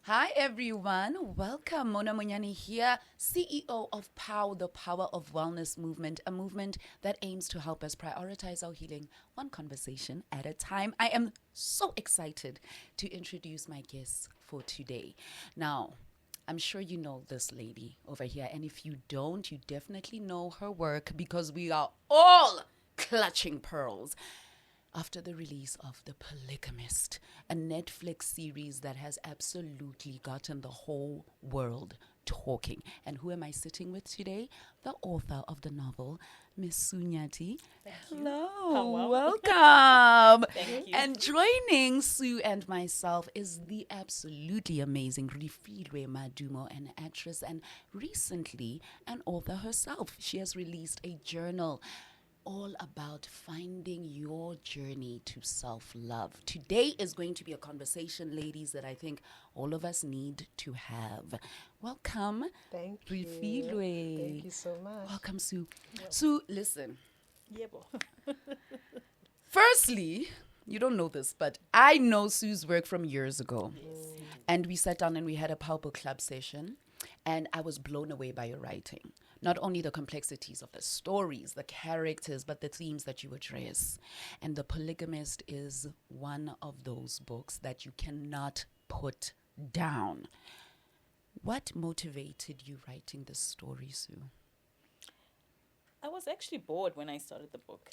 Hi everyone, welcome. Monyane here, CEO of POW, the Power of Wellness movement, a movement that aims to help us prioritize our healing one conversation at a time. I am so excited to introduce my guests for today. Now, I'm sure you know this lady over here, and if you don't, you definitely know her work because we are all clutching pearls after the release of The Polygamist, a Netflix series that has absolutely gotten the whole world talking. And who am I sitting with today? The author of the novel, Miss Sue Nyathi. Hello, welcome. Thank you. And joining Sue and myself is the absolutely amazing Refilwe Madumo, an actress and recently an author herself. She has released a journal all about finding your journey to self-love. Today is going to be a conversation, ladies, that I think all of us need to have. Welcome. Thank Refilwe. you. Thank you so much. Welcome, Sue. Sue, listen. Yebo. Firstly, you don't know this, but I know Sue's work from years ago. And we sat down and we had a POW Book Club session. And I was blown away by your writing. Not only the complexities of the stories, the characters, but the themes that you address. And The Polygamist is one of those books that you cannot put down. What motivated you writing this story, Sue? I was actually bored when I started the book.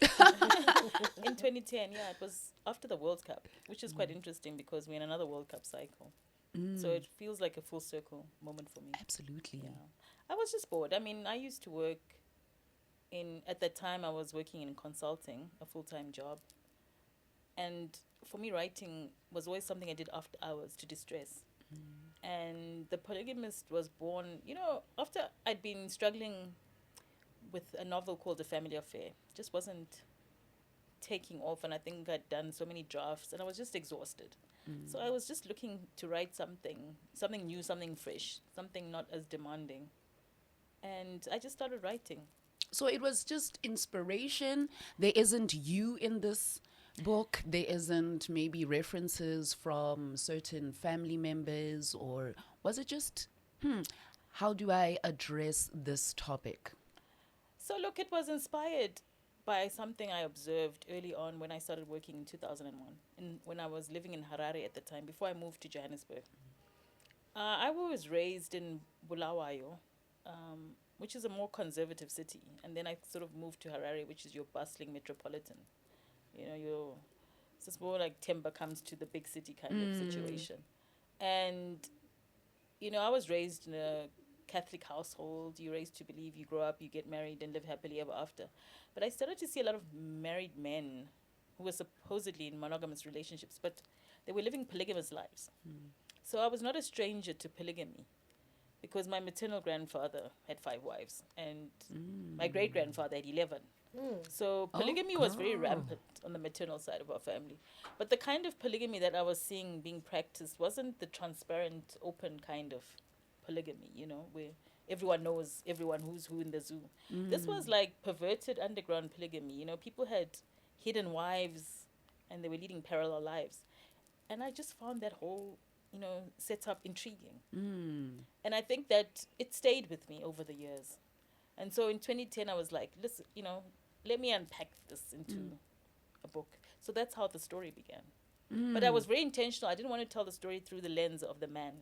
In 2010, yeah, it was after the World Cup, which is quite interesting because we're in another World Cup cycle. So it feels like a full circle moment for me. Absolutely. Yeah. I was just bored. I mean, I used to work at that time I was working in consulting, a full-time job. And for me, writing was always something I did after hours to distress. And The Polygamist was born, after I'd been struggling with a novel called The Family Affair. Just wasn't taking off, and I think I'd done so many drafts, and I was just exhausted. So I was just looking to write something new, something fresh, something not as demanding. And I just started writing. So it was just inspiration. There isn't you in this book. There isn't maybe references from certain family members, or was it just, how do I address this topic? So look, it was inspired by something I observed early on when I started working in 2001, when I was living in Harare at the time, before I moved to Johannesburg. I was raised in Bulawayo, which is a more conservative city. And then I sort of moved to Harare, which is your bustling metropolitan. So it's more like timber comes to the big city kind of situation. And, I was raised in a Catholic household. You're raised to believe, you grow up, you get married and live happily ever after. But I started to see a lot of married men who were supposedly in monogamous relationships, but they were living polygamous lives. So I was not a stranger to polygamy because my maternal grandfather had 5 wives and my great-grandfather had 11. So polygamy was very rampant on the maternal side of our family. But the kind of polygamy that I was seeing being practiced wasn't the transparent, open kind of polygamy, where everyone knows everyone who's who in the zoo. This was like perverted underground polygamy. People had hidden wives and they were leading parallel lives. And I just found that whole, setup intriguing. And I think that it stayed with me over the years. And so in 2010, I was like, listen, let me unpack this into a book. So that's how the story began. But I was very intentional. I didn't want to tell the story through the lens of the man.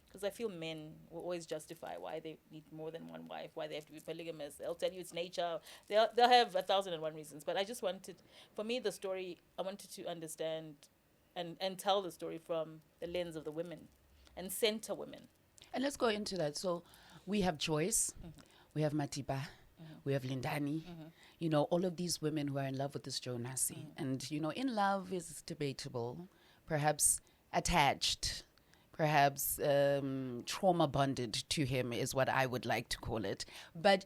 Because I feel men will always justify why they need more than one wife, why they have to be polygamous. They'll tell you it's nature. They'll have 1,001 reasons. But I just wanted, for me, the story, I wanted to understand and tell the story from the lens of the women and center women. And let's go into that. So we have Joyce, we have Matiba, we have Lindani, all of these women who are in love with this Jonas. And, in love is debatable, perhaps attached, perhaps trauma bonded to him is what I would like to call it. But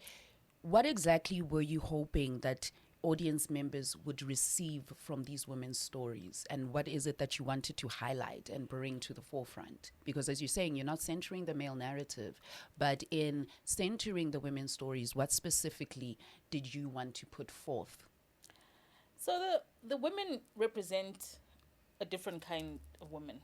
what exactly were you hoping that audience members would receive from these women's stories? And what is it that you wanted to highlight and bring to the forefront? Because as you're saying, you're not centering the male narrative, but in centering the women's stories, what specifically did you want to put forth? So the women represent a different kind of woman.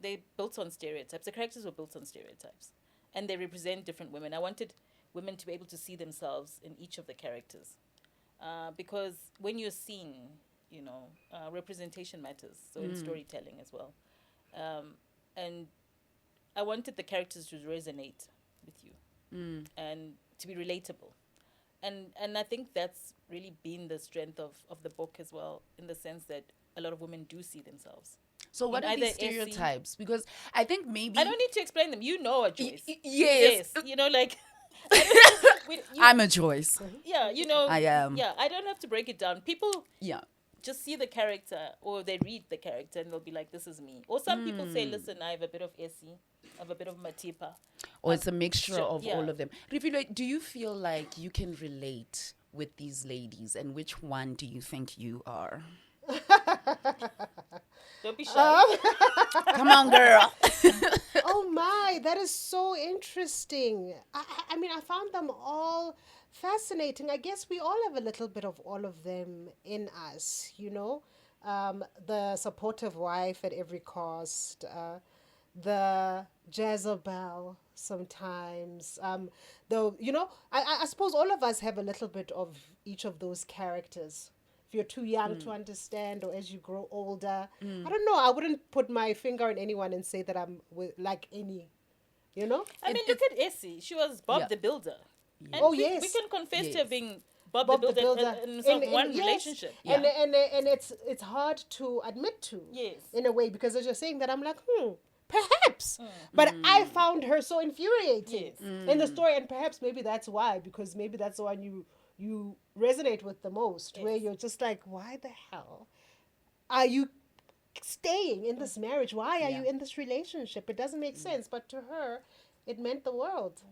they're built on stereotypes. The characters were built on stereotypes, and they represent different women. I wanted women to be able to see themselves in each of the characters, because when you're seen, representation matters. So in storytelling as well, and I wanted the characters to resonate with you and to be relatable. And I think that's really been the strength of the book as well, in the sense that a lot of women do see themselves. So what are these stereotypes? Because I think maybe... I don't need to explain them. You know a Joyce. Yes. I'm a Joyce. Yeah, I am. Yeah, I don't have to break it down. People just see the character, or they read the character and they'll be like, this is me. Or some people say, listen, I have a bit of Essie, I have a bit of Matipa. Or it's a mixture of all of them. Refilwe, do you feel like you can relate with these ladies, and which one do you think you are? Don't be shy. Come on, girl. Oh my, that is so interesting. I mean, I found them all fascinating. I guess we all have a little bit of all of them in us, the supportive wife at every cost, the Jezebel sometimes, though, I suppose all of us have a little bit of each of those characters. If you're too young to understand, or as you grow older, I don't know. I wouldn't put my finger on anyone and say that I'm like any, I mean, look at Essie. She was Bob the Builder. And we can confess to being Bob the Builder in one relationship. Yeah. And it's hard to admit to, in a way, because as you're saying that, I'm like, perhaps. But I found her so infuriating in the story, and perhaps maybe that's why, because maybe that's the one you resonate with the most, where you're just like, why the hell are you staying in this marriage? Why are you in this relationship? It doesn't make sense. But to her, it meant the world.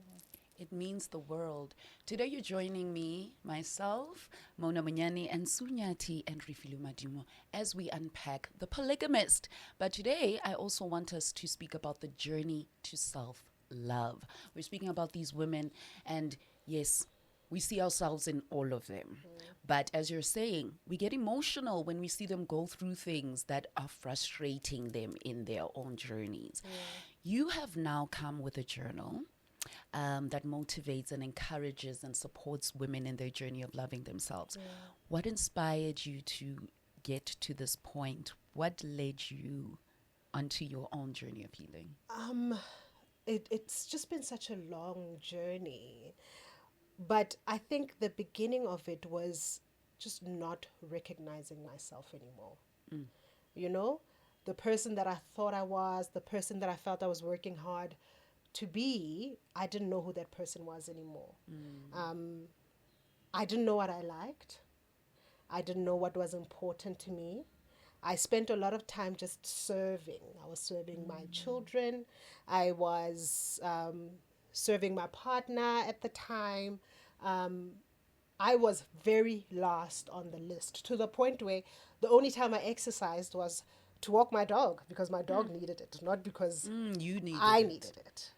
It means the world. Today you're joining me, myself, Monyane, and Sue Nyathi and Refilwe Madumo as we unpack The Polygamist. But today I also want us to speak about the journey to self-love. We're speaking about these women, and yes, we see ourselves in all of them. But as you're saying, we get emotional when we see them go through things that are frustrating them in their own journeys. You have now come with a journal that motivates and encourages and supports women in their journey of loving themselves. What inspired you to get to this point? What led you onto your own journey of healing? It's just been such a long journey. But I think the beginning of it was just not recognizing myself anymore. The person that I thought I was, the person that I felt I was working hard to be, I didn't know who that person was anymore. I didn't know what I liked. I didn't know what was important to me. I spent a lot of time just serving. I was serving my children. I was serving my partner at the time. I was very last on the list, to the point where the only time I exercised was to walk my dog, because my dog needed it, not because I needed it,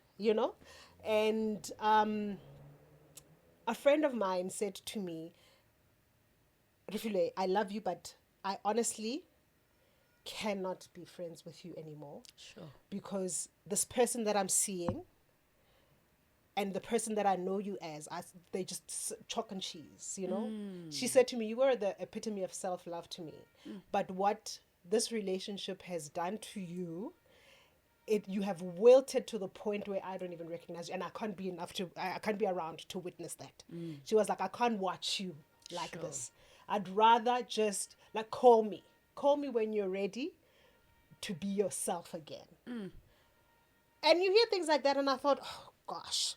And a friend of mine said to me, Refilwe, I love you, but I honestly cannot be friends with you anymore. Sure. Because this person that I'm seeing and the person that I know you as, they just chalk and cheese, She said to me, you were the epitome of self-love to me. But what this relationship has done to you, you have wilted to the point where I don't even recognize you, and I can't be around to witness that. She was like, I can't watch you like this. I'd rather just call me when you're ready to be yourself again. And you hear things like that, and I thought, oh gosh,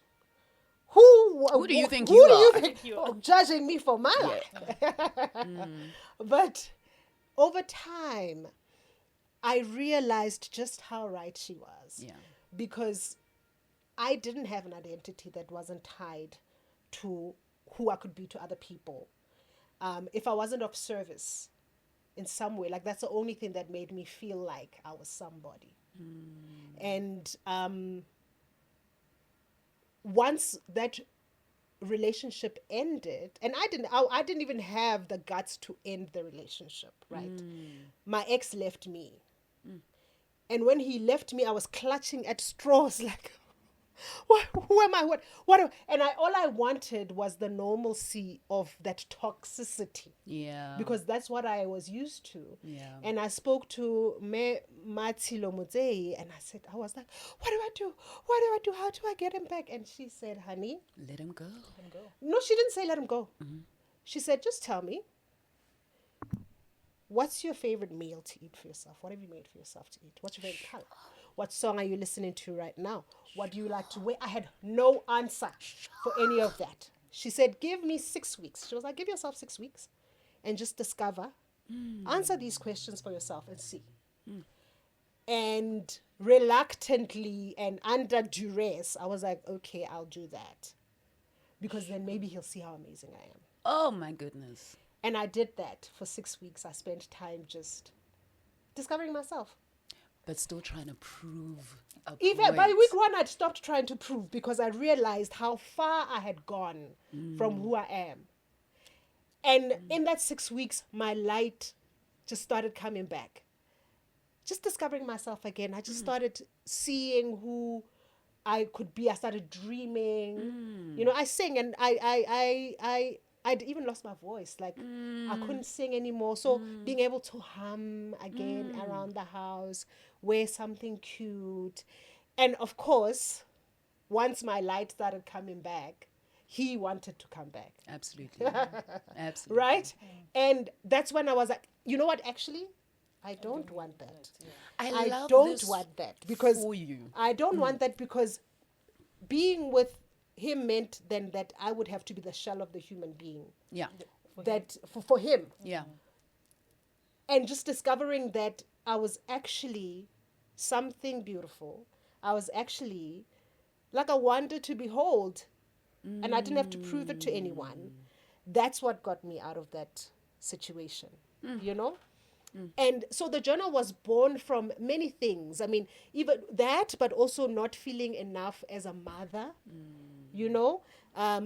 who do you think you are? Judging me for my life. But over time, I realized just how right she was. Because I didn't have an identity that wasn't tied to who I could be to other people. If I wasn't of service in some way, that's the only thing that made me feel like I was somebody. And once that relationship ended, and I didn't even have the guts to end the relationship, right? My ex left me. And when he left me, I was clutching at straws like, who am I? And all I wanted was the normalcy of that toxicity. Yeah. Because that's what I was used to. Yeah. And I spoke to Me Matilo Mudzei, and I was like, what do I do? What do I do? How do I get him back? And she said, honey, Let him go. no, she didn't say let him go. She said, just tell me, what's your favorite meal to eat for yourself? What have you made for yourself to eat? What's your favorite color? What song are you listening to right now? What do you like to wear? I had no answer for any of that. She said, give me 6 weeks. She was like, give yourself 6 weeks and just discover, answer these questions for yourself and see. And reluctantly and under duress, I was like, okay, I'll do that. Because then maybe he'll see how amazing I am. Oh my goodness. And I did that for 6 weeks. I spent time just discovering myself. But still trying to prove a Even point. by week 1, I'd stopped trying to prove because I realized how far I had gone from who I am. And in that 6 weeks, my light just started coming back. Just discovering myself again. I just started seeing who I could be. I started dreaming. You know, I sing and I'd even lost my voice. Like, I couldn't sing anymore. So being able to hum again around the house, wear something cute. And of course, once my light started coming back, he wanted to come back. Absolutely. Absolutely. Right? And that's when I was like, you know what, actually, I don't want that. I love don't this want that because for you. I don't want that because being with him meant then that I would have to be the shell of the human being. Yeah. That for him. Yeah. And just discovering that I was actually something beautiful. I was actually like a wonder to behold. And I didn't have to prove it to anyone. That's what got me out of that situation, you know? And so the journal was born from many things. I mean, even that, but also not feeling enough as a mother, you know,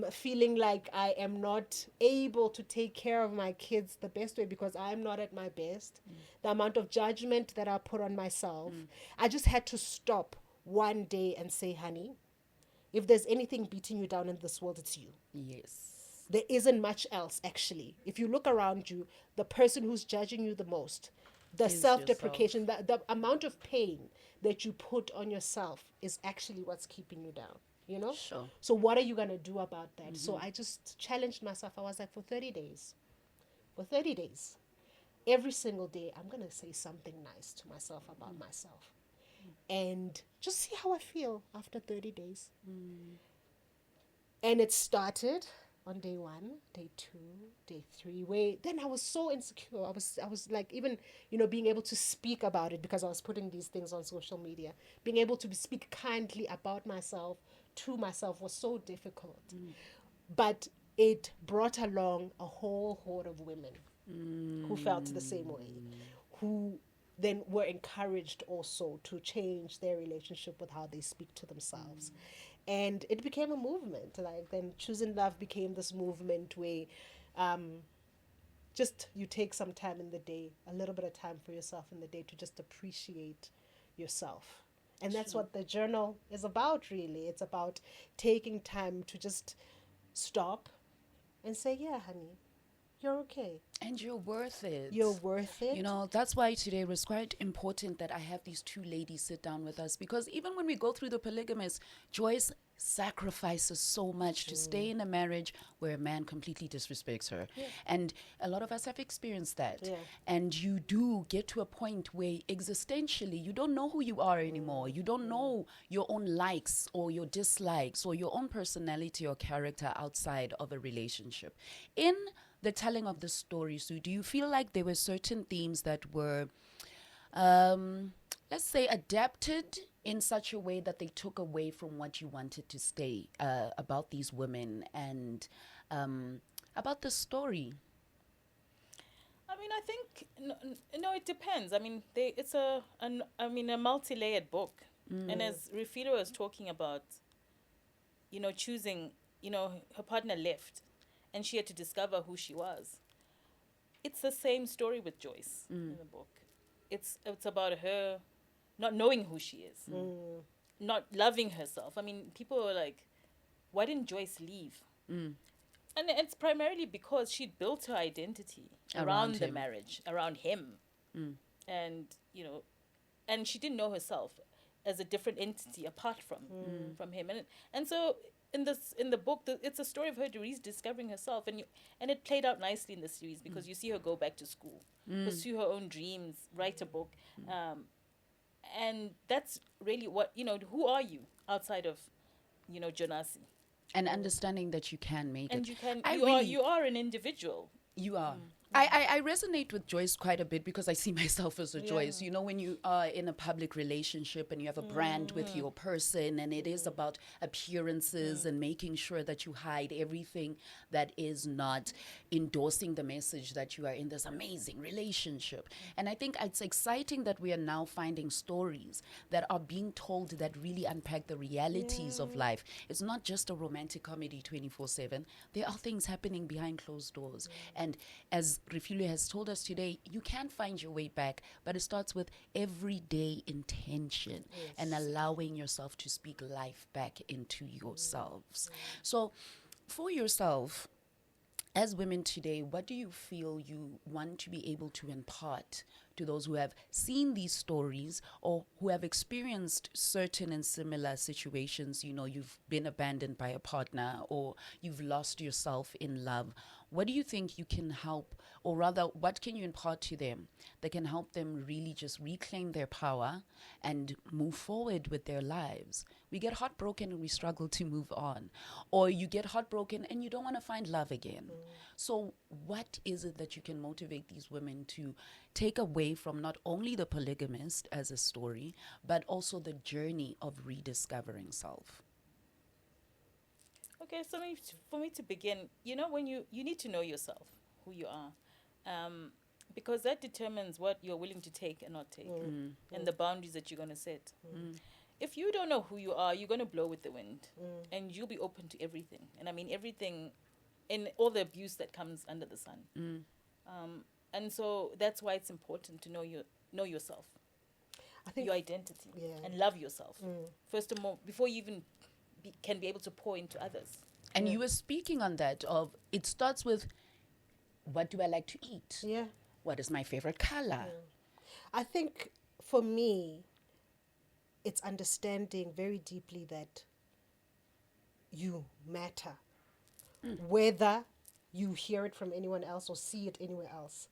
feeling like I am not able to take care of my kids the best way because I'm not at my best. The amount of judgment that I put on myself. I just had to stop one day and say, honey, if there's anything beating you down in this world, it's you. Yes. There isn't much else, actually. If you look around you, the person who's judging you the most, the Is self-deprecation, the amount of pain that you put on yourself is actually what's keeping you down, you know? Sure. So what are you going to do about that? So I just challenged myself. I was like, for 30 days, every single day, I'm going to say something nice to myself about myself. And just see how I feel after 30 days. And it started on day 1, day 2, day 3, where then I was so insecure. I was like, even, you know, being able to speak about it because I was putting these things on social media, being able to speak kindly about myself to myself was so difficult. But it brought along a whole horde of women who felt the same way, who then were encouraged also to change their relationship with how they speak to themselves. And it became a movement. Like then Choosing Love became this movement where just you take some time in the day, a little bit of time for yourself in the day to just appreciate yourself. And that's what the journal is about, really. It's about taking time to just stop and say, yeah, honey, you're okay. And you're worth it. You're worth it. You know, that's why today it was quite important that I have these two ladies sit down with us, because even when we go through the Polygamist, Joyce sacrifices so much to stay in a marriage where a man completely disrespects her. And a lot of us have experienced that. And you do get to a point where existentially you don't know who you are anymore. You don't know your own likes or your dislikes or your own personality or character outside of a relationship. In the telling of the story, Sue, do you feel like there were certain themes that were, let's say, adapted in such a way that they took away from what you wanted to say about these women and about the story? I mean, I think, no, it depends. I mean, it's a multi-layered book. And as Refilwe was talking about, you know, choosing, you know, her partner left and she had to discover who she was. It's the same story with Joyce in the book. It's about her not knowing who she is, not loving herself. I mean, people were like, why didn't Joyce leave? And it's primarily because she'd built her identity around the him. marriage, around him. And, and she didn't know herself as a different entity apart from him. And so in the book, it's a story of her rediscovering herself. And it played out nicely in the series because you see her go back to school, pursue her own dreams, write a book. And that's really what, who are you outside of, Jonasi? And understanding that you can make And it. you are an individual. You are. I resonate with Joyce quite a bit because I see myself as a Joyce. You know, when you are in a public relationship and you have a brand with your person, and it is about appearances and making sure that you hide everything that is not endorsing the message that you are in this amazing relationship. And I think it's exciting that we are now finding stories that are being told that really unpack the realities of life. It's not just a romantic comedy 24/7. There are things happening behind closed doors. And as Refilwe has told us today, you can find your way back, but it starts with everyday intention and allowing yourself to speak life back into yourselves. So for yourself, as women today, what do you feel you want to be able to impart to those who have seen these stories or who have experienced certain and similar situations? You know, you've been abandoned by a partner or you've lost yourself in love. What do you think you can help, or rather, what can you impart to them that can help them really just reclaim their power and move forward with their lives? We get heartbroken and we struggle to move on. Or you get heartbroken and you don't want to find love again. So what is it that you can motivate these women to take away from not only The Polygamist as a story, but also the journey of rediscovering self? Okay, so for me to begin, when you need to know yourself, who you are, because that determines what you're willing to take and not take, and the boundaries that you're going to set. If you don't know who you are, you're going to blow with the wind, and you'll be open to everything. And I mean everything, and all the abuse that comes under the sun. And so that's why it's important to know yourself, I think your identity, and love yourself first of all before you even can be able to pour into others. And you were speaking on that of it starts with, what do I like to eat? Yeah. What is my favorite color? I think for me, it's understanding very deeply that you matter. Whether you hear it from anyone else or see it anywhere else,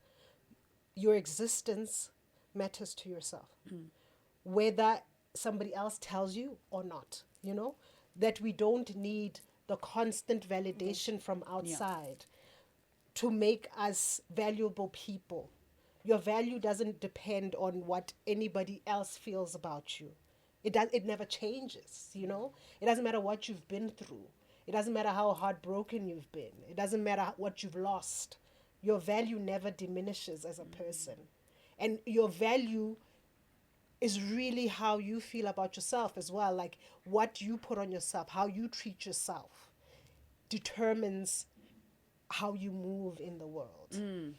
your existence matters to yourself. Whether somebody else tells you or not, that we don't need the constant validation from outside to make us valuable people. Your value doesn't depend on what anybody else feels about you. It never changes, It doesn't matter what you've been through. It doesn't matter how heartbroken you've been. It doesn't matter what you've lost. Your value never diminishes as a person. And your value is really how you feel about yourself as well. Like what you put on yourself, how you treat yourself determines how you move in the world, And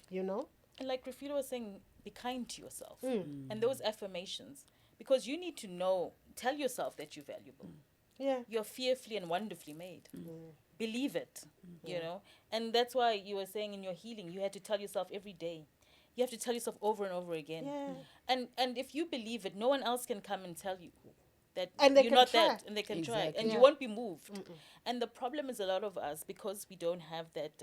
like Refilwe was saying, be kind to yourself. And those affirmations, because you need to tell yourself that you're valuable. Yeah. You're fearfully and wonderfully made. Believe it, And that's why you were saying in your healing, you had to tell yourself every day. You have to tell yourself over and over again. Yeah. And if you believe it, no one else can come and tell you that And they you're can not try. that. And they can try. And Yeah. you won't be moved. And the problem is a lot of us, because we don't have that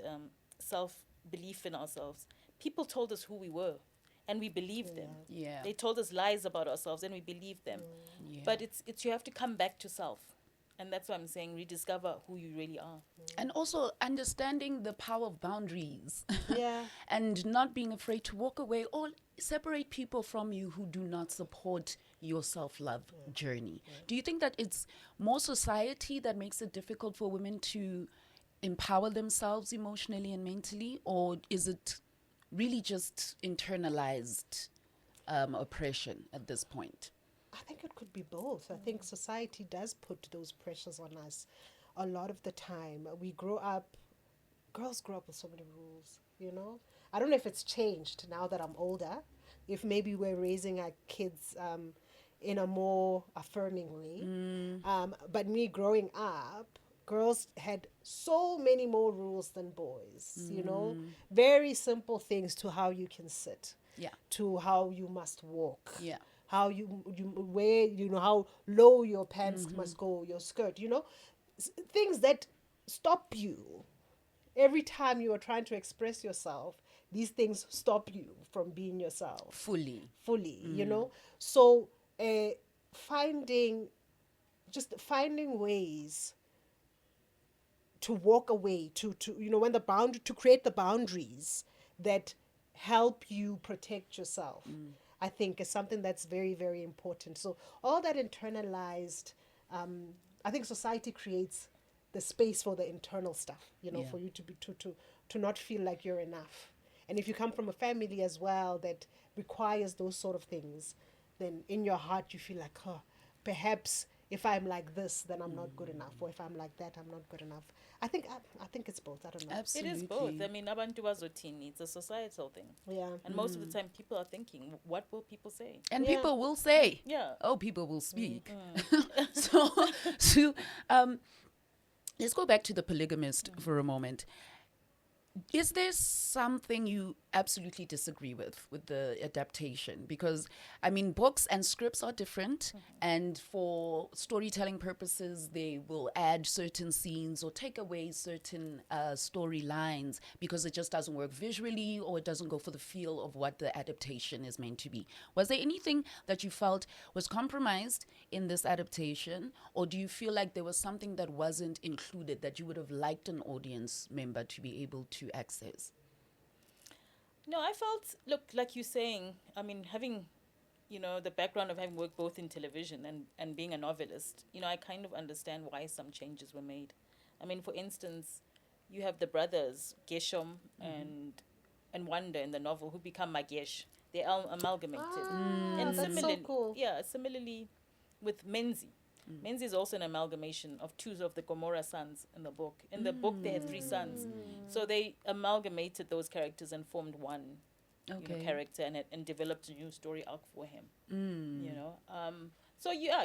self-belief in ourselves, people told us who we were. And we believed them. Yeah. They told us lies about ourselves and we believed them. Yeah. But it's you have to come back to self. And that's why I'm saying rediscover who you really are. And also understanding the power of boundaries. Yeah. And not being afraid to walk away or separate people from you who do not support your self-love journey. Do you think that it's more society that makes it difficult for women to empower themselves emotionally and mentally? Or is it really just internalized oppression at this point? I think it could be both. I think society does put those pressures on us a lot of the time. Girls grow up with so many rules, I don't know if it's changed now that I'm older, if maybe we're raising our kids in a more affirming way. But me growing up, girls had so many more rules than boys, you know, very simple things to how you can sit, to how you must walk, how you wear, you know, how low your pants must go, your skirt, you know, things that stop you. Every time you are trying to express yourself, these things stop you from being yourself. Fully. You know? So finding ways to walk away, to you know, when to create the boundaries that help you protect yourself, I think is something that's very, very important. So all that internalized, I think society creates the space for the internal stuff, you know, for you to be to not feel like you're enough. And if you come from a family as well that requires those sort of things, then in your heart you feel like, oh, perhaps if I'm like this, then I'm not good enough, or if I'm like that, I'm not good enough. I think it's both. I don't know. Absolutely. It is both. I mean, abantu bazothini, it's a societal thing. Yeah. And most of the time, people are thinking, what will people say? And people will say. Yeah. Oh, people will speak. So, let's go back to The Polygamist for a moment. Is there something you absolutely disagree with the adaptation? Because, I mean, books and scripts are different. And for storytelling purposes, they will add certain scenes or take away certain storylines because it just doesn't work visually, or it doesn't go for the feel of what the adaptation is meant to be. Was there anything that you felt was compromised in this adaptation? Or do you feel like there was something that wasn't included that you would have liked an audience member to be able to access? No, I felt, look, like you're saying, I mean, having, you know, the background of having worked both in television and being a novelist, you know, I kind of understand why some changes were made. I mean, for instance, you have the brothers, Geshom and Wanda in the novel, who become Magesh. They're amalgamated. And that's so cool. Yeah, similarly with Menzi. Menzi is also an amalgamation of two of the Gomorrah sons in the book. In the book, they had 3 sons. So they amalgamated those characters and formed one you know, character and developed a new story arc for him. You know? So, yeah,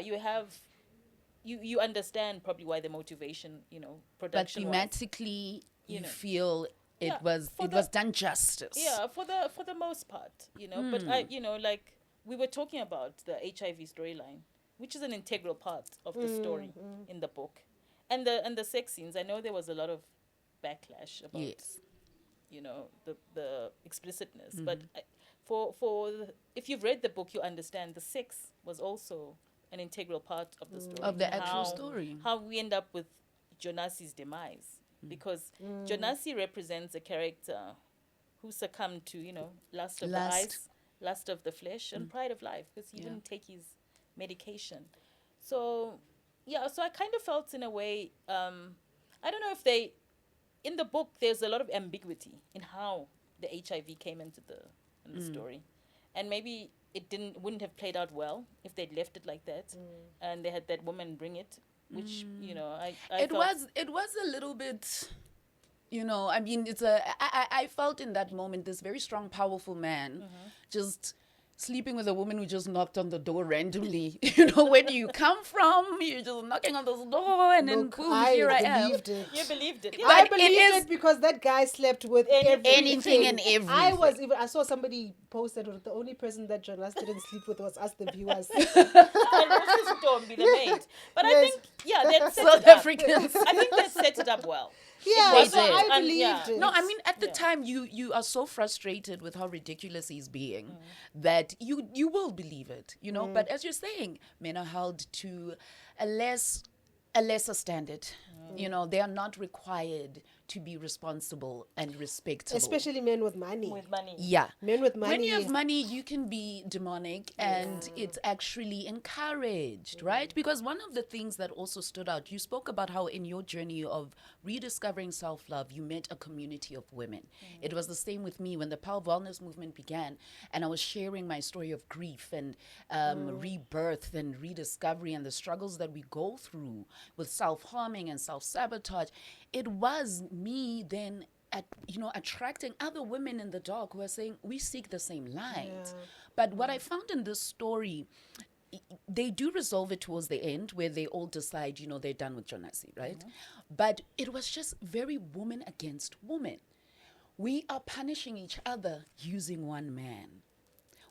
you understand probably why the motivation, you know, production. But thematically, you feel it was done justice. Yeah, for the most part, you know. But I, you know, like we were talking about the HIV storyline, which is an integral part of the story in the book, and the sex scenes. I know there was a lot of backlash about, you know, the explicitness, but if you've read the book, you understand the sex was also an integral part of the story, of the actual story. How we end up with Jonasi's demise, because Jonasi represents a character who succumbed to, you know, lust of the eyes, lust of the flesh, and pride of life, because he wouldn't take his medication. So I kind of felt in a way, I don't know if in the book there's a lot of ambiguity in how the HIV came into the story, and maybe it wouldn't have played out well if they'd left it like that, and they had that woman bring it, which you know it was a little bit, you know, I mean, I felt in that moment this very strong, powerful man just sleeping with a woman who just knocked on the door randomly. You know, where do you come from? You're just knocking on this door, and then boom, here I am. You believed it. Yeah. I believed it because that guy slept with anything and everything. I saw somebody posted the only person that Jonas didn't sleep with was us, the viewers. And also don't be the maid. But I think, that set South it up. Africans. I think that set it up well. Yeah, so I believed it. No, I mean, at the time, you are so frustrated with how ridiculous he's being that you will believe it, you know. But as you're saying, men are held to a lesser standard. You know, they are not required to be responsible and respectable. Especially men with money. Yeah. Men with money. When you have money, you can be demonic, and it's actually encouraged, right? Because one of the things that also stood out, you spoke about how in your journey of rediscovering self-love, you met a community of women. It was the same with me when the POW Wellness movement began, and I was sharing my story of grief and rebirth and rediscovery and the struggles that we go through with self-harming and self-sabotage. It was me then attracting other women in the dark who are saying, we seek the same light. But what I found in this story, they do resolve it towards the end where they all decide, they're done with Jonasi, right? But it was just very woman against woman. We are punishing each other using one man.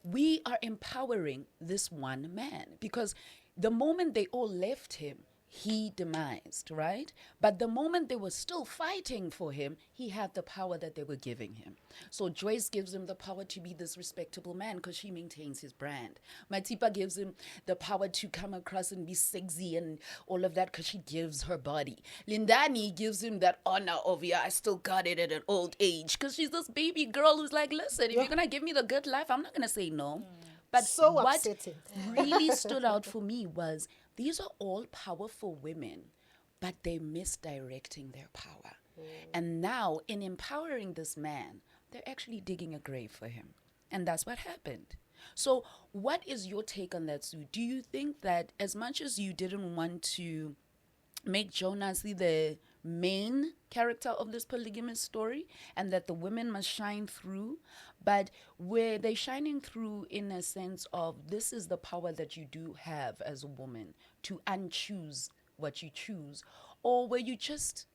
We are empowering this one man because the moment they all left him, he demised, right? But the moment they were still fighting for him, he had the power that they were giving him. So Joyce gives him the power to be this respectable man because she maintains his brand. Matipa gives him the power to come across and be sexy and all of that because she gives her body. Lindani gives him that honor of, I still got it at an old age because she's this baby girl who's like, listen, if you're going to give me the good life, I'm not going to say no. But so what upsetting. really stood out for me was these are all powerful women, but they're misdirecting their power. And now, in empowering this man, they're actually digging a grave for him. And that's what happened. So what is your take on that, Sue? Do you think that as much as you didn't want to make Jonasi the main character of this polygamous story and that the women must shine through, but were they shining through in a sense of this is the power that you do have as a woman to unchoose what you choose? Or were you just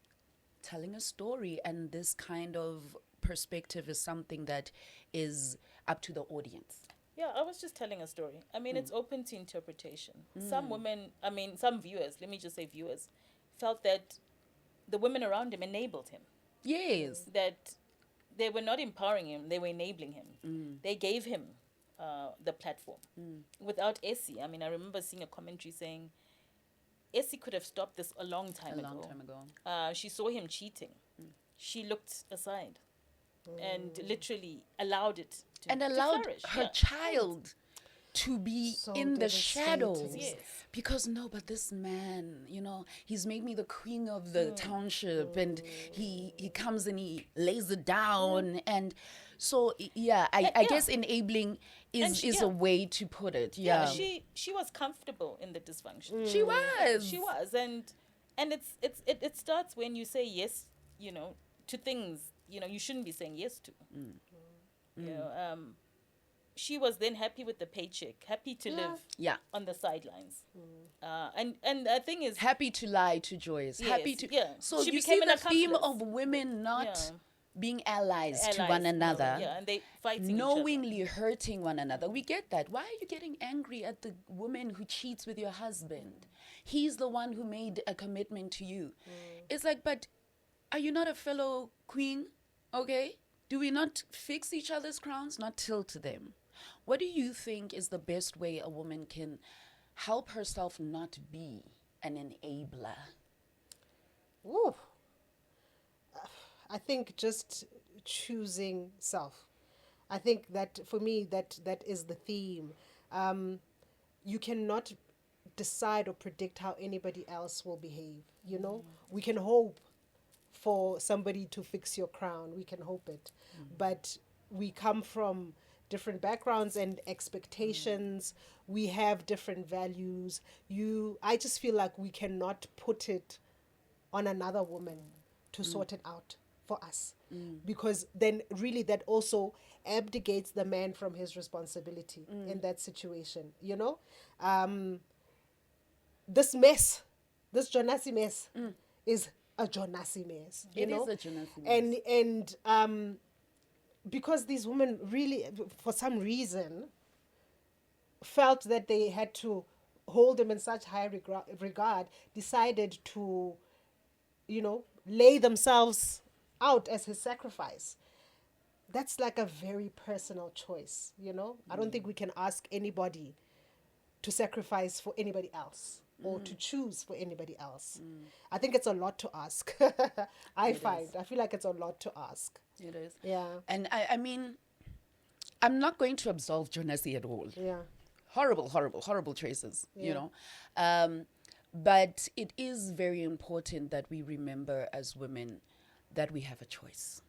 telling a story and this kind of perspective is something that is up to the audience? Yeah, I was just telling a story. I mean, it's open to interpretation. Some women, some viewers, let me just say viewers, felt that the women around him enabled him. Yes. That they were not empowering him, they were enabling him. They gave him the platform. Without Essie, I remember seeing a commentary saying, Essie could have stopped this a long time ago. She saw him cheating. She looked aside and literally allowed it to flourish. Her child to be So in the devastating. shadows. Yes. Because but this man, he's made me the queen of the township and he comes and he lays it down. And so, I guess enabling is a way to put it. Yeah. She was comfortable in the dysfunction. She was. She was. And it starts when you say yes, to things, you shouldn't be saying yes to. She was then happy with the paycheck, happy to live on the sidelines. And the thing is... Happy to lie to Joyce. Yes, Happy to... Yeah. So she you see the theme accomplice. of women not being allies to one another. And they fighting knowingly hurting one another. We get that. Why are you getting angry at the woman who cheats with your husband? He's the one who made a commitment to you. It's like, but are you not a fellow queen? Okay? Do we not fix each other's crowns? Not tilt them. What do you think is the best way a woman can help herself not be an enabler? Ooh. I think just choosing self. I think that for me, that is the theme. You cannot decide or predict how anybody else will behave. We can hope for somebody to fix your crown. We can hope it. But we come from different backgrounds and expectations. We have different values. I just feel like we cannot put it on another woman to sort it out for us. Because then really that also abdicates the man from his responsibility in that situation. This mess, this Jonasi mess is a Jonasi mess. It is a Jonasi mess. And because these women really, for some reason, felt that they had to hold him in such high regard, decided to, lay themselves out as his sacrifice. That's like a very personal choice, I don't think we can ask anybody to sacrifice for anybody else or to choose for anybody else. I think it's a lot to ask. I feel like it's a lot to ask. It is. Yeah. And I mean, I'm not going to absolve Jonasi at all. Yeah. Horrible choices, but it is very important that we remember as women that we have a choice.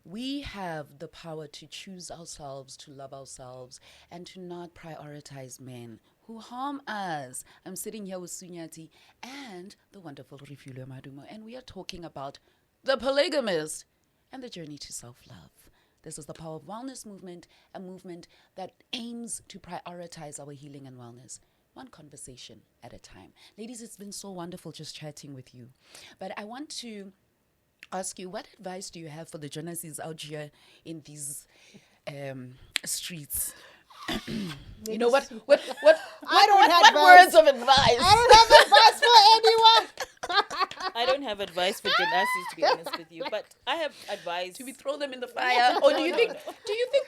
We have the power to choose ourselves, to love ourselves, and to not prioritize men who harm us. I'm sitting here with Sue Nyathi and the wonderful Refilwe Madumo, and we are talking about the Polygamist and the journey to self-love. This is the Power of Wellness movement, a movement that aims to prioritize our healing and wellness, one conversation at a time. Ladies, it's been so wonderful just chatting with you. But I want to ask you, what advice do you have for the journalists out here in these streets? You know what words of advice? I don't have advice for anyone. I don't have advice for journalists, to be honest with you, but I have advice. Do we throw them in the fire? Or do you think,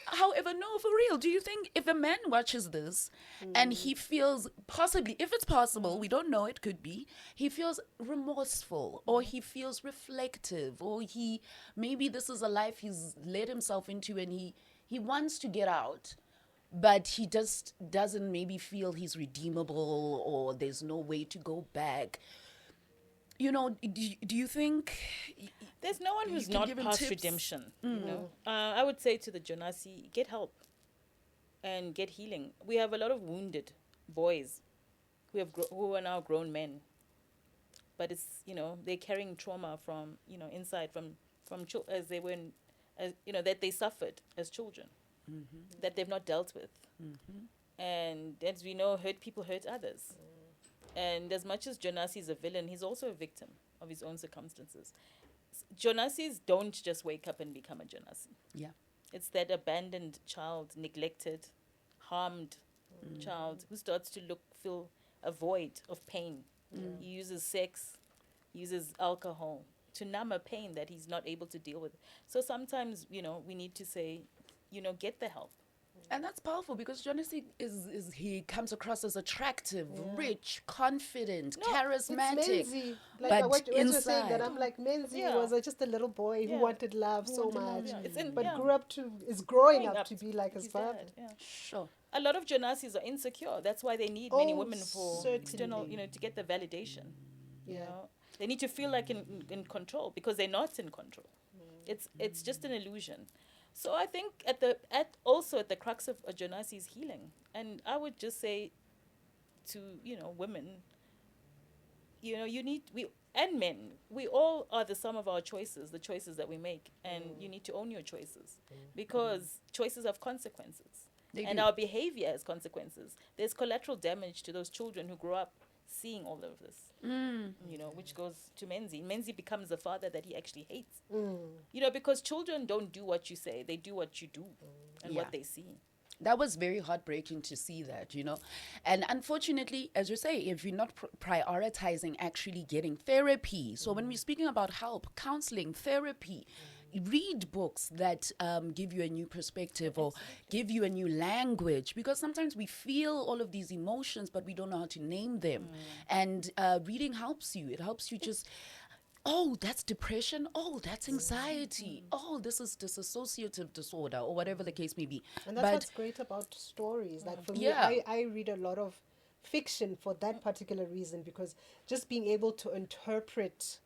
however, no, for real, do you think if a man watches this and he feels possibly, if it's possible, we don't know, it could be, he feels remorseful or he feels reflective or maybe this is a life he's led himself into and he wants to get out, but he just doesn't maybe feel he's redeemable or there's no way to go back. You know, do you think... There's no one who's not past redemption, you know. I would say to the Jonasi, get help and get healing. We have a lot of wounded boys who are now grown men. But it's, you know, they're carrying trauma from, you know, inside, from as they were, you know, that they suffered as children. That they've not dealt with. And as we know, hurt people hurt others. And as much as Jonasi is a villain, he's also a victim of his own circumstances. Jonasis don't just wake up and become a Jonasi. Yeah. It's that abandoned child, neglected, harmed child who starts to feel a void of pain. He uses sex, uses alcohol to numb a pain that he's not able to deal with. So sometimes, you know, we need to say, you know, get the help. And that's powerful because Jonasi he comes across as attractive, rich, confident, charismatic. It's Menzi. But what you're saying inside. that I'm like, Menzi was just a little boy who wanted love so much, but is growing up to be like his father. Sure. A lot of Jonasis are insecure. That's why they need many women for external, you know, to get the validation. You know, they need to feel like in control because they're not in control. It's just an illusion. So I think at the crux of a Jonasi's healing, and I would just say to, you know, women, you know, and men, we all are the sum of our choices, the choices that we make, and you need to own your choices because choices have consequences. And our behavior has consequences. There's collateral damage to those children who grow up seeing all of this, you know, which goes to Menzi. Menzi becomes the father that he actually hates, you know, because children don't do what you say, they do what you do and what they see. That was very heartbreaking to see that, you know. And unfortunately, as you say, if you're not prioritizing actually getting therapy, so when we're speaking about help, counseling, therapy, read books that give you a new perspective or give you a new language, because sometimes we feel all of these emotions but we don't know how to name them. And reading helps you. It helps you just, oh, that's depression, oh, that's anxiety, oh, this is dissociative disorder or whatever the case may be. And that's what's great about stories. Like for me, I read a lot of fiction for that particular reason, because just being able to interpret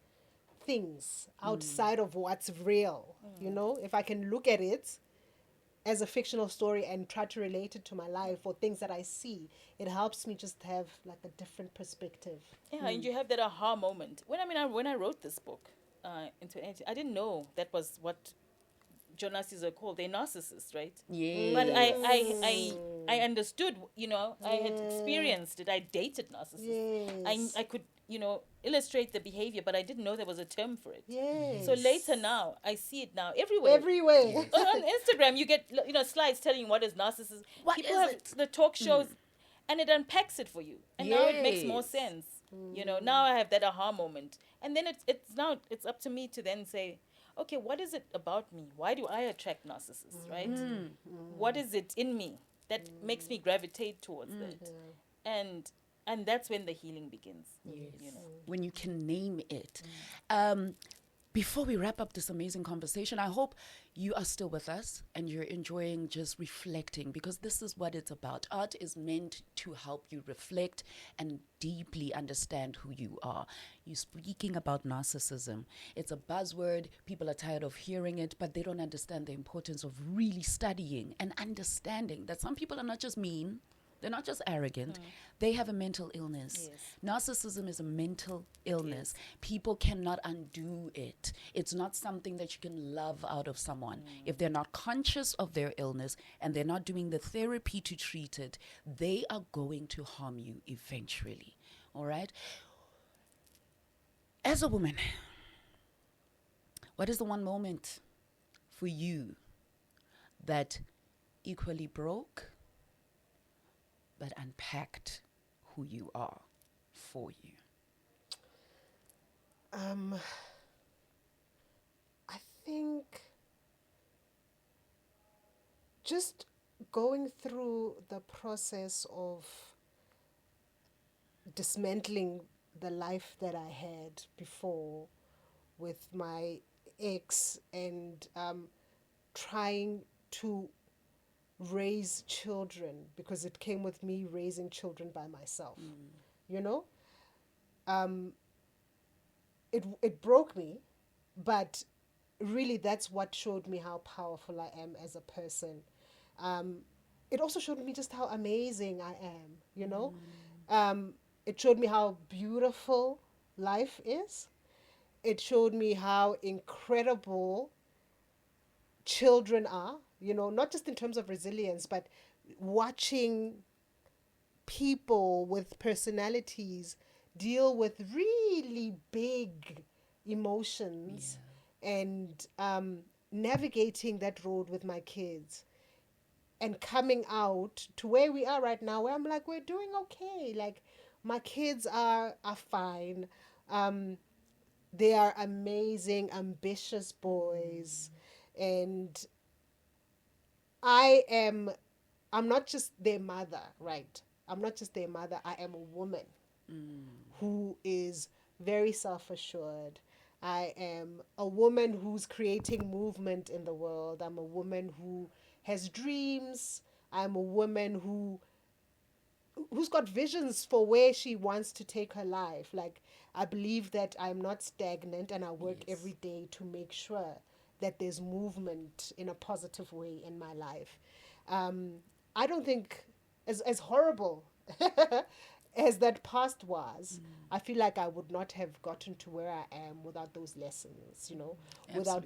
things outside of what's real, you know, if I can look at it as a fictional story and try to relate it to my life or things that I see, it helps me just have like a different perspective. And you have that aha moment. When I wrote this book in 2018, I didn't know that was what Jonasis are called. They're narcissists, right? Yeah. But I understood, you know, I had experienced it. I dated narcissists. I could, you know, illustrate the behavior, but I didn't know there was a term for it. So later now, I see it now everywhere. On Instagram, you get, you know, slides telling you what is narcissism. People have the talk shows, and it unpacks it for you. And now it makes more sense. You know, now I have that aha moment. And then it's up to me to then say, okay, what is it about me? Why do I attract narcissists, right? What is it in me that makes me gravitate towards that? And that's when the healing begins. You know? When you can name it. Before we wrap up this amazing conversation, I hope you are still with us and you're enjoying just reflecting, because this is what it's about. Art is meant to help you reflect and deeply understand who you are. You're speaking about narcissism. It's a buzzword. People are tired of hearing it, but they don't understand the importance of really studying and understanding that some people are not just mean. They're not just arrogant. They have a mental illness. Yes. Narcissism is a mental illness. People cannot undo it. It's not something that you can love out of someone. If they're not conscious of their illness and they're not doing the therapy to treat it, they are going to harm you eventually. All right? As a woman, what is the one moment for you that equally broke but unpacked who you are for you? I think just going through the process of dismantling the life that I had before with my ex and trying to raise children, because it came with me raising children by myself. You know, it broke me, but really that's what showed me how powerful I am as a person. It also showed me just how amazing I am, you know. It showed me how beautiful life is. It showed me how incredible children are, you know, not just in terms of resilience, but watching people with personalities deal with really big emotions and navigating that road with my kids and coming out to where we are right now, where I'm like, we're doing okay. Like, my kids are fine. They are amazing, ambitious boys. And I'm not just their mother, right? I'm not just their mother. I am a woman who is very self-assured. I am a woman who's creating movement in the world. I'm a woman who has dreams. I'm a woman who's got visions for where she wants to take her life. Like, I believe that I'm not stagnant, and I work every day to make sure that there's movement in a positive way in my life. I don't think, as horrible as that past was, I feel like I would not have gotten to where I am without those lessons, you know, without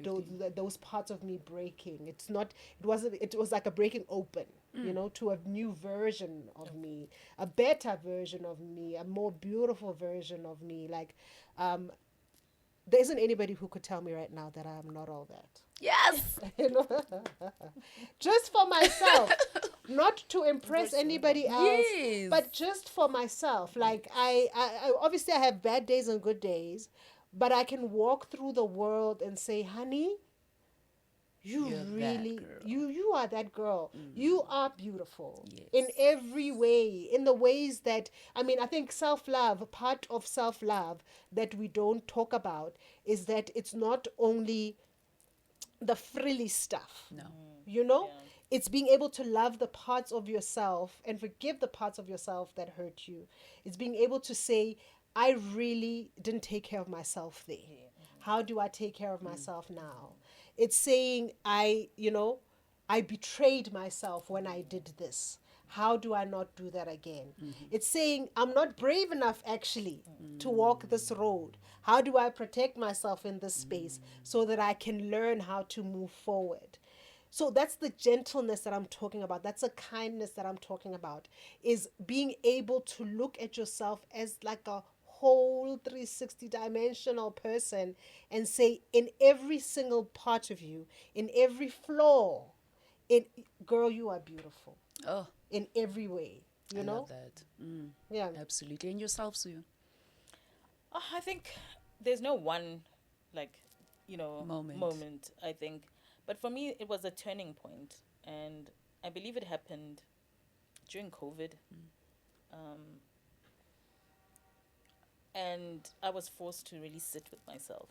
those parts of me breaking. It was like a breaking open, you know, to a new version of me, a better version of me, a more beautiful version of me. Like, there isn't anybody who could tell me right now that I'm not all that. Yes. You know? Just for myself, not to impress anybody else, but just for myself. Like, I obviously I have bad days and good days, but I can walk through the world and say, honey, you are that girl. You are beautiful in every way, in the ways that, I mean, I think self-love, part of self-love that we don't talk about is that it's not only the frilly stuff. No. You know? It's being able to love the parts of yourself and forgive the parts of yourself that hurt you. It's being able to say, I really didn't take care of myself there. How do I take care of myself now? It's saying, I betrayed myself when I did this. How do I not do that again? It's saying, I'm not brave enough actually to walk this road. How do I protect myself in this space so that I can learn how to move forward? So that's the gentleness that I'm talking about. That's the kindness that I'm talking about, is being able to look at yourself as like a whole 360 dimensional person and say, in every single part of you, in every flaw, girl, you are beautiful. Oh, in every way, you know? love that. Yeah. Absolutely. And yourself, Sue? I think there's no one, like, moment, I think. But for me, it was a turning point. And I believe it happened during COVID. And I was forced to really sit with myself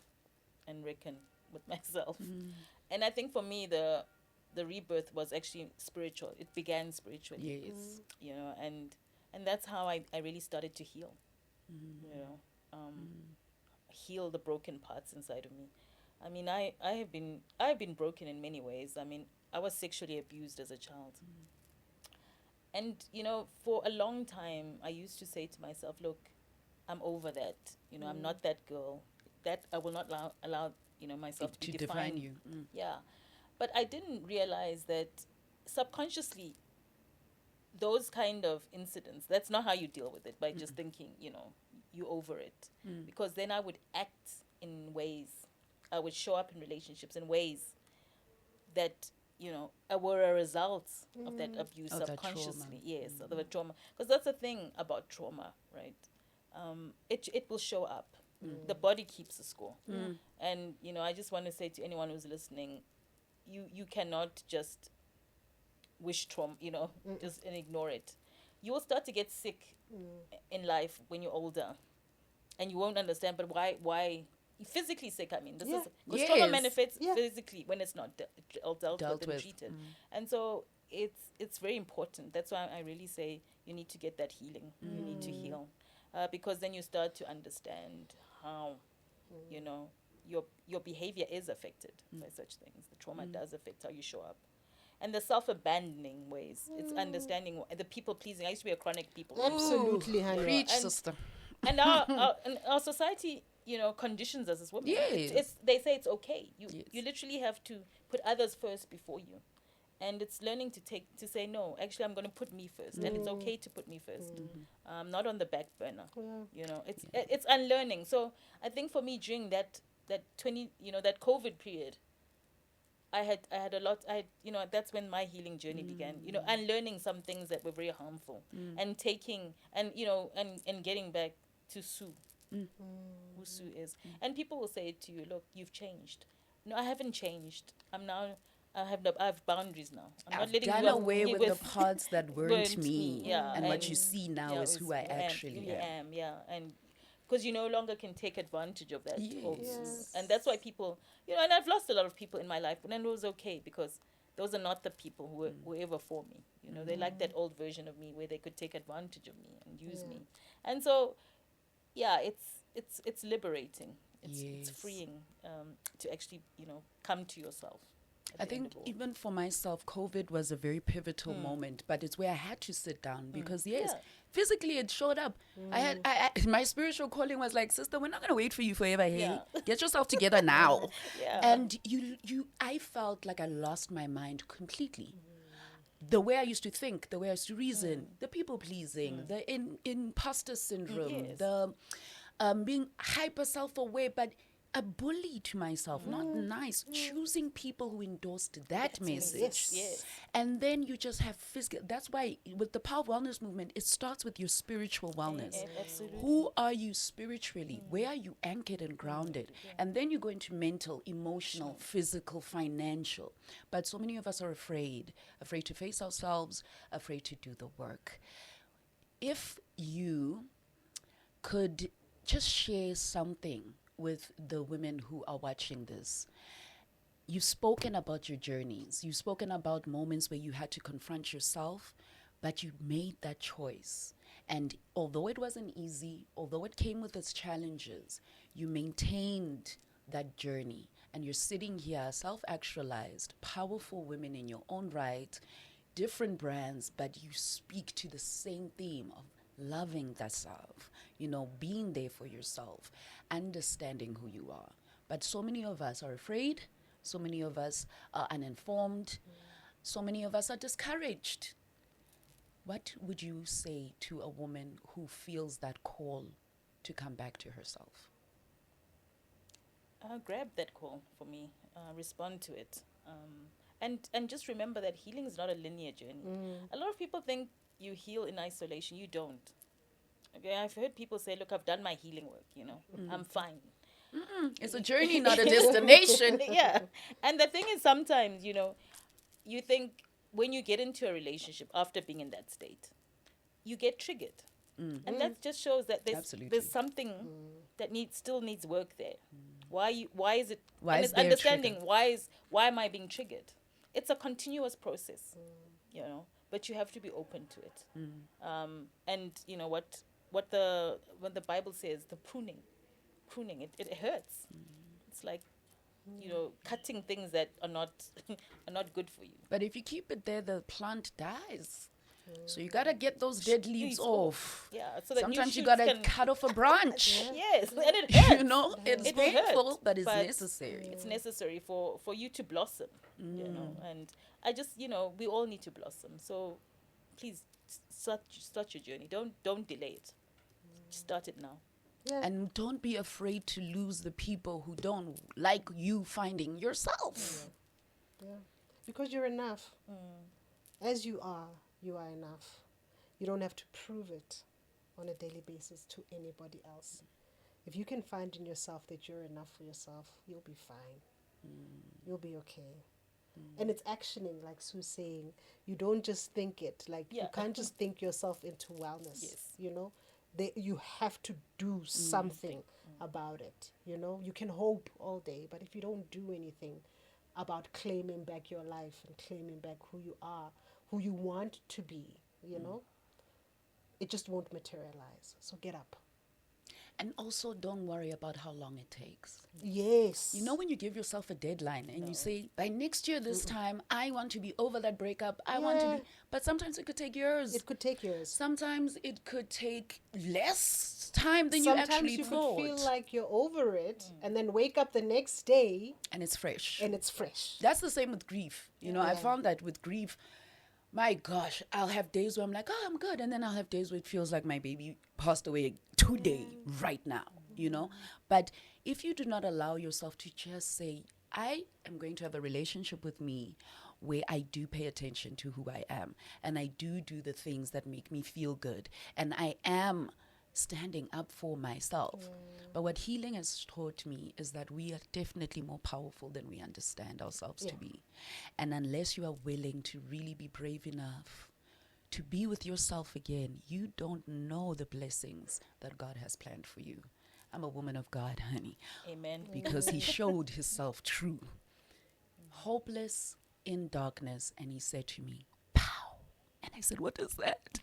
and reckon with myself. And I think for me, the rebirth was actually spiritual. It began spiritually. Yes. You know, and that's how I really started to heal. You know, heal the broken parts inside of me. I mean, I've been broken in many ways. I mean, I was sexually abused as a child. And, for a long time, I used to say to myself, look, I'm over that. I'm not that girl. That I will not allow myself to be define defined. you. Yeah. But I didn't realize that subconsciously, those kind of incidents, that's not how you deal with it, by just thinking, you over it. Because then I would act in ways, I would show up in relationships in ways that, were a result of that abuse Of that subconsciously. Yes, of the trauma. Because that's the thing about trauma, right? It will show up. The body keeps the score. And, I just want to say to anyone who's listening, you cannot just wish trauma, just and ignore it. You will start to get sick in life when you're older, and you won't understand. But why physically sick? I mean, this is because trauma manifests physically when it's not dealt with and treated. And so it's very important. That's why I really say you need to get that healing. You need to heal, because then you start to understand how, your behavior is affected by such things. The trauma does affect how you show up. And the self-abandoning ways. It's understanding the people-pleasing. I used to be a chronic people-pleaser. Absolutely, honey. Preach, sister. And our society, conditions us as women. Yes. They say it's okay. You literally have to put others first before you. And it's learning to say, no, actually, I'm going to put me first. And it's okay to put me first. Not on the back burner. It's unlearning. So I think for me, during that that COVID period, I had a lot. That's when my healing journey began. Unlearning some things that were very harmful, and taking and getting back to Sue, who Sue is. And people will say to you, "Look, you've changed." No, I haven't changed. I have boundaries now. I've done away with the parts that weren't me. Yeah, and what you see now is who I actually am. Yeah, and because you no longer can take advantage of that. Yes. And that's why people, and I've lost a lot of people in my life, but then it was okay because those are not the people who were ever for me. They like that old version of me where they could take advantage of me and use me. And so, it's liberating. It's freeing to actually, come to yourself. I think even for myself, COVID was a very pivotal moment, but it's where I had to sit down because physically it showed up. I my spiritual calling was like, sister, we're not gonna wait for you forever. Hey, get yourself together now. And I felt like I lost my mind completely. The way I used to think, the way I used to reason, the people pleasing, the imposter syndrome, the being hyper self-aware, but a bully to myself, not nice. Choosing people who endorsed that message. Yes. And then you just have physical. That's why with the Power Wellness movement, it starts with your spiritual wellness. Absolutely. Who are you spiritually? Where are you anchored and grounded? And then you go into mental, emotional, physical, financial. But so many of us are afraid to face ourselves, afraid to do the work. If you could just share something with the women who are watching this. You've spoken about your journeys. You've spoken about moments where you had to confront yourself, but you made that choice. And although it wasn't easy, although it came with its challenges, you maintained that journey. And you're sitting here, self-actualized, powerful women in your own right, different brands, but you speak to the same theme of loving thyself, being there for yourself, understanding who you are. But so many of us are afraid, so many of us are uninformed, so many of us are discouraged. What would you say to a woman who feels that call to come back to herself? Grab that call for me, respond to it. And just remember that healing is not a linear journey. A lot of people think you heal in isolation. You don't. Okay, I've heard people say, look, I've done my healing work, I'm fine. It's a journey, not a destination. Yeah. And the thing is, sometimes, you think when you get into a relationship after being in that state, you get triggered. And that just shows that there's something that still needs work there. Why is it? Why and is it's there understanding why am I being triggered? It's a continuous process, but you have to be open to it. And what when the Bible says, the pruning, it hurts. It's like cutting things that are not good for you. But if you keep it there, the plant dies. So you gotta get those dead leaves off. Yeah, so that new Sometimes you shoots gotta can- cut off a branch. Yes, and it hurts. You know, it's It will hurt, painful, but it's but necessary. It's necessary for you to blossom, you know. And I just, you know, we all need to blossom. So please start your journey. Don't delay it. Start it now. Yeah. And don't be afraid to lose the people who don't like you finding yourself. Yeah. Because you're enough. As you are enough. You don't have to prove it on a daily basis to anybody else. If you can find in yourself that you're enough for yourself, you'll be fine. You'll be okay. And it's actioning, like Sue's saying. You don't just think it. Like, you can't just think yourself into wellness. Yes. You know? You have to do something about it. You know? You can hope all day, but if you don't do anything about claiming back your life and claiming back who you are, who you want to be, you know, it just won't materialize. So get up. And also don't worry about how long it takes. Yes. You know, when you give yourself a deadline and you say, by next year this time, I want to be over that breakup. I want to be, but sometimes it could take years. It could take years. Sometimes it could take less time than you actually Sometimes you thought. could feel like you're over it and then wake up the next day And it's fresh. and it's fresh. That's the same with grief. You know, I found that with grief, my gosh, I'll have days where I'm like, oh, I'm good. And then I'll have days where it feels like my baby passed away today, right now, you know. But if you do not allow yourself to just say, I am going to have a relationship with me where I do pay attention to who I am and I do the things that make me feel good and I am standing up for myself. But what healing has taught me is that we are definitely more powerful than we understand ourselves to be. And unless you are willing to really be brave enough to be with yourself again, you don't know the blessings that God has planned for you. I'm a woman of God, honey. Amen. Because he showed himself true. Hopeless in darkness. And he said to me, pow. And I said, what is that?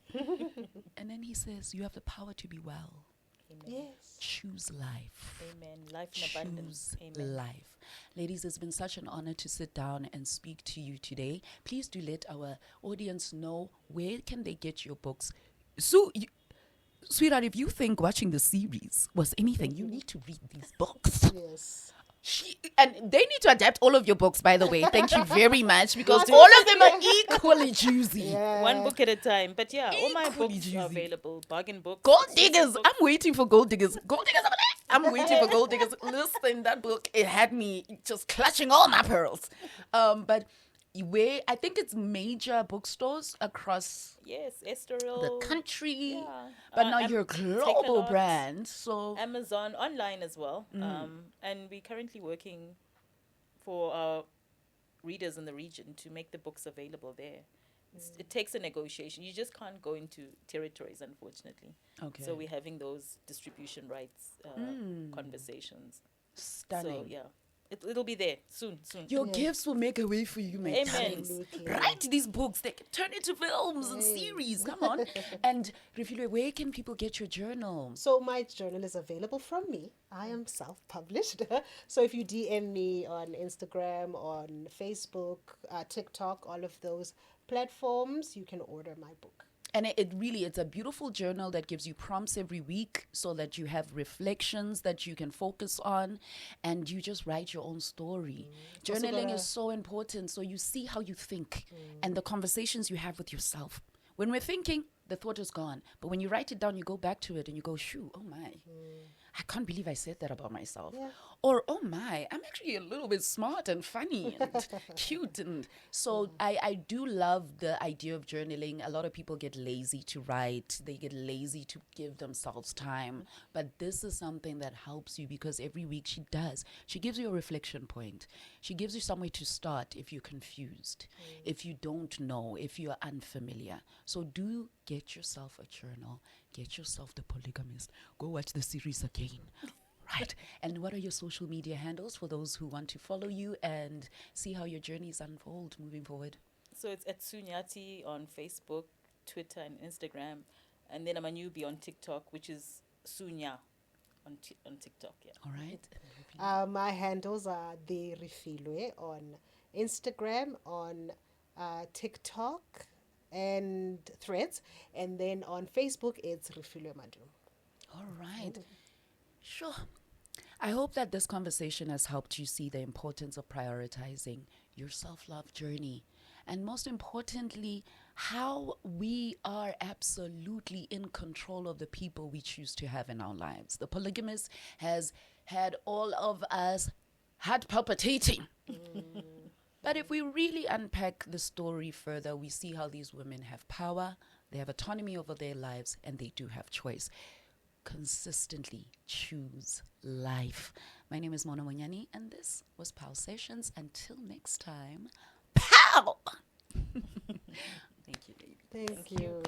And then he says, you have the power to be well. Amen. Yes. Choose life. Amen. Life in abundance. Choose Amen. life. Ladies, it's been such an honor to sit down and speak to you today. Please do let our audience know where can they get your books. So, sweetheart, if you think watching the series was anything, you need to read these books. Yes. And they need to adapt all of your books, by the way. Thank you very much, because all of them are equally juicy. Yeah. One book at a time. But yeah, all my Equally books juicy. are available. Bargain books. Gold exclusive Diggers. books. I'm waiting for Gold Diggers. Gold Diggers. I'm waiting for Gold Diggers. Listen, that book, it had me just clutching all my pearls. But where I think it's major bookstores across Yes, Estoril. the country. Yeah. But now Am- you're a global Takealot, brand. So Amazon, online as well. And we're currently working for our readers in the region to make the books available there. It takes a negotiation. You just can't go into territories, unfortunately. okay. So we're having those distribution rights conversations. Stunning. So yeah, it'll be there soon. Your gifts will make a way for you, my Amen. darlings. Absolutely. Write these books. They can turn into films and series. Come on. And Refilwe, where can people get your journal? So my journal is available from me. I am self-published. So if you DM me on Instagram, on Facebook, TikTok, all of those platforms, you can order my book. And it's a beautiful journal that gives you prompts every week so that you have reflections that you can focus on and you just write your own story. Also Journaling gotta- is so important. So you see how you think and the conversations you have with yourself. When we're thinking, the thought is gone. But when you write it down, you go back to it and you go, shoo, oh my, I can't believe I said that about myself. Yeah. Or, oh my, I'm actually a little bit smart and funny and cute. And so I do love the idea of journaling. A lot of people get lazy to write. They get lazy to give themselves time. But this is something that helps you because every week she does. She gives you a reflection point. She gives you somewhere to start if you're confused, if you don't know, if you're unfamiliar. So do get yourself a journal. Get yourself the Polygamist. Go watch the series again. Right. And what are your social media handles for those who want to follow you and see how your journeys unfold moving forward? So it's at Sue Nyathi on Facebook, Twitter, and Instagram. And then I'm a newbie on TikTok, which is Sue Nya on TikTok. Yeah. All right. My handles are the Refilwe on Instagram, on TikTok, and Threads. And then on Facebook, it's Refilwe Madumo. All right. Sure. I hope that this conversation has helped you see the importance of prioritizing your self-love journey. And most importantly, how we are absolutely in control of the people we choose to have in our lives. The Polygamist has had all of us heart palpitating. But if we really unpack the story further, we see how these women have power, they have autonomy over their lives, and they do have choice. Consistently choose life. My name is Monyane, and this was POW Sessions. Until next time, POW! Thank you, lady. Thank you.